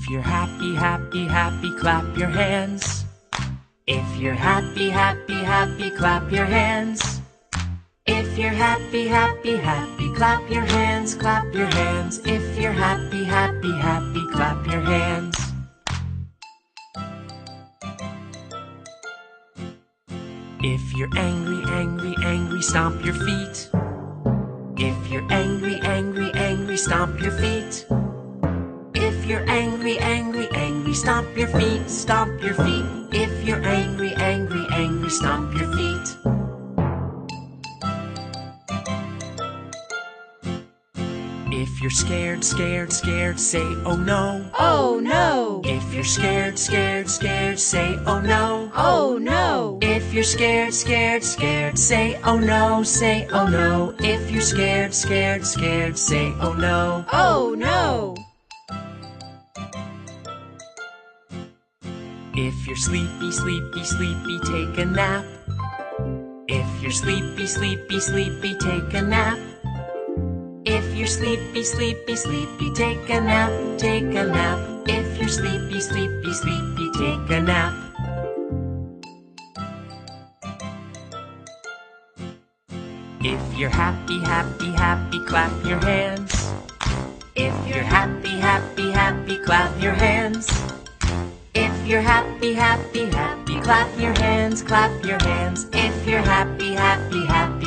If you're happy, happy, happy, clap your hands. If you're happy, happy, happy, clap your hands. If you're happy, happy, happy, clap your hands, clap your hands. If you're happy, happy, happy, clap your hands. If you're angry, angry, angry, stomp your feet. If you're angry, angry, angry, stomp your feet. If you're angry, angry, angry, stomp your feet, stomp your feet. If you're angry, angry, angry, stomp your feet. If you're scared, scared, scared, say oh no. Oh no! If you're scared, scared, scared, say oh no. Oh no! If you're scared, scared, scared, say oh no, say oh no. If you're scared, scared, scared, say oh no. Oh no! If you're sleepy, sleepy, sleepy, take a nap. If you're sleepy, sleepy, sleepy, take a nap. If you're sleepy, sleepy, sleepy, take a nap, take a nap. If you're sleepy, sleepy, sleepy, take a nap. If you're happy, happy, happy, clap your hands. If you're happy, happy, happy, clap your hands. If you're happy, happy, happy, clap your hands, clap your hands. If you're happy, happy, happy,